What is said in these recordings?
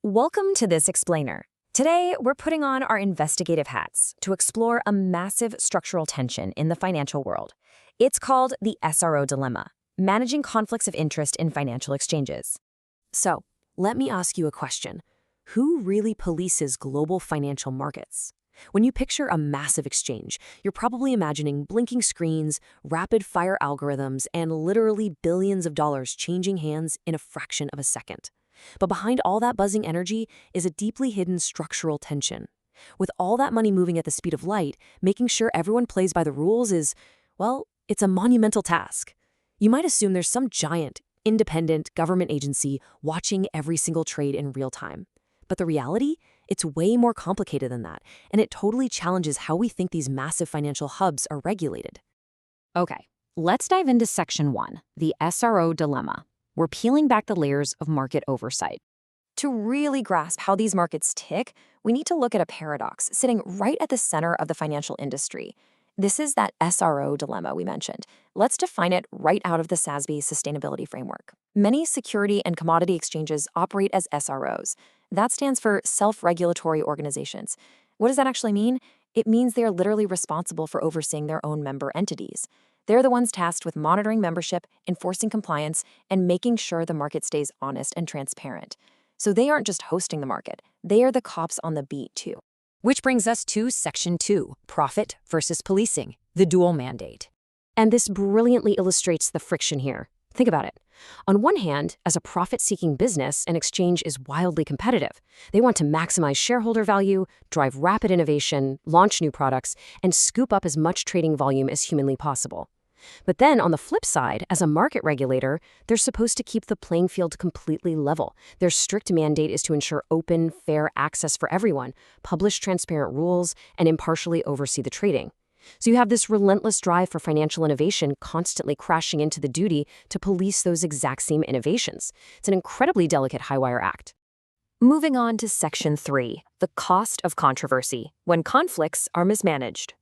Welcome to this explainer. Today, we're putting on our investigative hats to explore a massive structural tension in the financial world. It's called the SRO dilemma, managing conflicts of interest in financial exchanges. So, let me ask you a question. Who really polices global financial markets? When you picture a massive exchange, you're probably imagining blinking screens, rapid-fire algorithms, and literally billions of dollars changing hands in a fraction of a second. But behind all that buzzing energy is a deeply hidden structural tension. With all that money moving at the speed of light, making sure everyone plays by the rules is, well, it's a monumental task. You might assume there's some giant, independent government agency watching every single trade in real time. But the reality? It's way more complicated than that, and it totally challenges how we think these massive financial hubs are regulated. Okay, let's dive into Section 1, the SRO dilemma. We're peeling back the layers of market oversight. To really grasp how these markets tick, we need to look at a paradox sitting right at the center of the financial industry. This is that SRO dilemma we mentioned. Let's define it right out of the SASB sustainability framework. Many security and commodity exchanges operate as SROs. That stands for self-regulatory organizations. What does that actually mean? It means they are literally responsible for overseeing their own member entities. They're the ones tasked with monitoring membership, enforcing compliance, and making sure the market stays honest and transparent. So they aren't just hosting the market, they are the cops on the beat too. Which brings us to Section 2, profit versus policing, the dual mandate. And this brilliantly illustrates the friction here. Think about it. On one hand, as a profit-seeking business, an exchange is wildly competitive. They want to maximize shareholder value, drive rapid innovation, launch new products, and scoop up as much trading volume as humanly possible. But then, on the flip side, as a market regulator, they're supposed to keep the playing field completely level. Their strict mandate is to ensure open, fair access for everyone, publish transparent rules, and impartially oversee the trading. So you have this relentless drive for financial innovation constantly crashing into the duty to police those exact same innovations. It's an incredibly delicate high-wire act. Moving on to Section 3, the cost of controversy, when conflicts are mismanaged.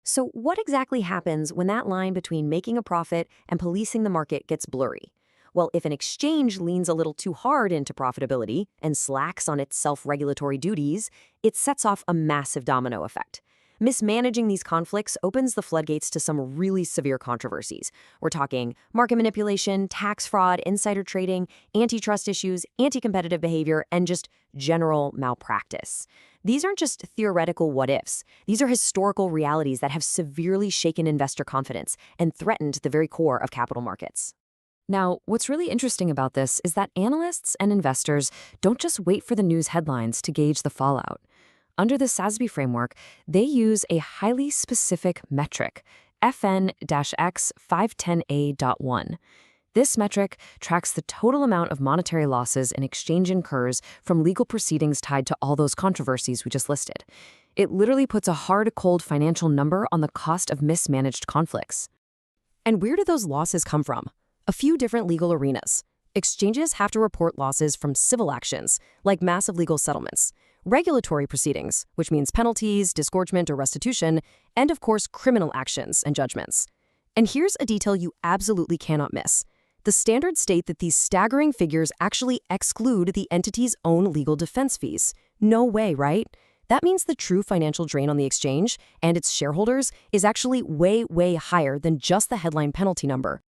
So what exactly happens when that line between making a profit and policing the market gets blurry? Well, if an exchange leans a little too hard into profitability and slacks on its self-regulatory duties, it sets off a massive domino effect. Mismanaging these conflicts opens the floodgates to some really severe controversies. We're talking market manipulation, tax fraud, insider trading, antitrust issues, anti-competitive behavior, and just general malpractice. These aren't just theoretical what-ifs. These are historical realities that have severely shaken investor confidence and threatened the very core of capital markets. Now, what's really interesting about this is that analysts and investors don't just wait for the news headlines to gauge the fallout. Under the SASB framework, they use a highly specific metric, FN-X510A.1. This metric tracks the total amount of monetary losses an exchange incurs from legal proceedings tied to all those controversies we just listed. It literally puts a hard, cold financial number on the cost of mismanaged conflicts. And where do those losses come from? A few different legal arenas. Exchanges have to report losses from civil actions, like massive legal settlements, regulatory proceedings, which means penalties, disgorgement, or restitution, and of course, criminal actions and judgments. And here's a detail you absolutely cannot miss. The standards state that these staggering figures actually exclude the entity's own legal defense fees. No way, right? That means the true financial drain on the exchange and its shareholders is actually way, way higher than just the headline penalty number.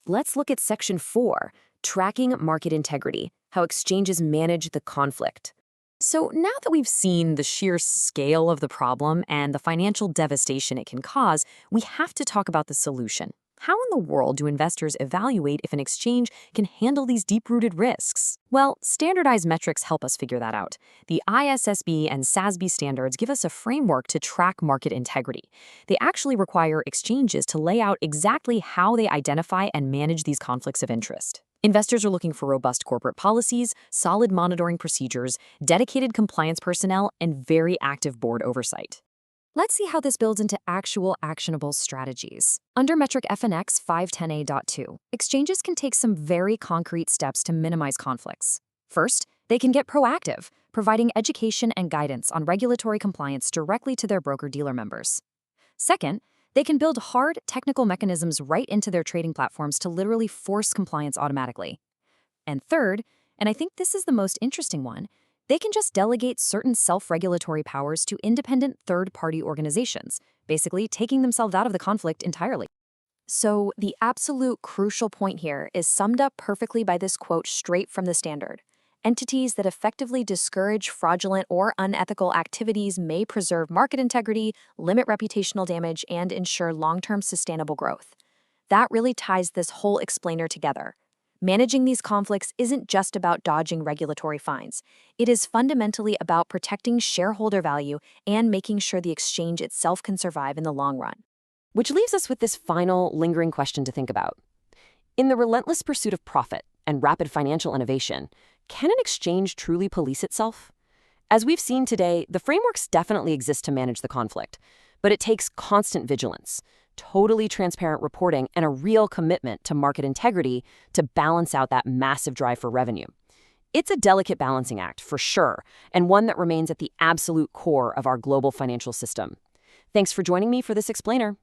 Let's look at Section 4, Tracking Market Integrity, how exchanges manage the conflict. So now that we've seen the sheer scale of the problem and the financial devastation it can cause, we have to talk about the solution. How in the world do investors evaluate if an exchange can handle these deep-rooted risks? Well, standardized metrics help us figure that out. The ISSB and SASB standards give us a framework to track market integrity. They actually require exchanges to lay out exactly how they identify and manage these conflicts of interest. Investors are looking for robust corporate policies, solid monitoring procedures, dedicated compliance personnel, and very active board oversight. Let's see how this builds into actual actionable strategies. Under metric FNX 510A.2, exchanges can take some very concrete steps to minimize conflicts. First, they can get proactive, providing education and guidance on regulatory compliance directly to their broker-dealer members. Second, they can build hard technical mechanisms right into their trading platforms to literally force compliance automatically. And third, and I think this is the most interesting one, They can just delegate certain self-regulatory powers to independent third-party organizations, basically taking themselves out of the conflict entirely. So, the absolute crucial point here is summed up perfectly by this quote straight from the standard. Entities that effectively discourage fraudulent or unethical activities may preserve market integrity, limit reputational damage, and ensure long-term sustainable growth. That really ties this whole explainer together. Managing these conflicts isn't just about dodging regulatory fines. It is fundamentally about protecting shareholder value and making sure the exchange itself can survive in the long run. Which leaves us with this final, lingering question to think about. In the relentless pursuit of profit and rapid financial innovation, can an exchange truly police itself? As we've seen today, the frameworks definitely exist to manage the conflict, but it takes constant vigilance, totally transparent reporting, and a real commitment to market integrity to balance out that massive drive for revenue. It's a delicate balancing act, for sure, and one that remains at the absolute core of our global financial system. Thanks for joining me for this explainer.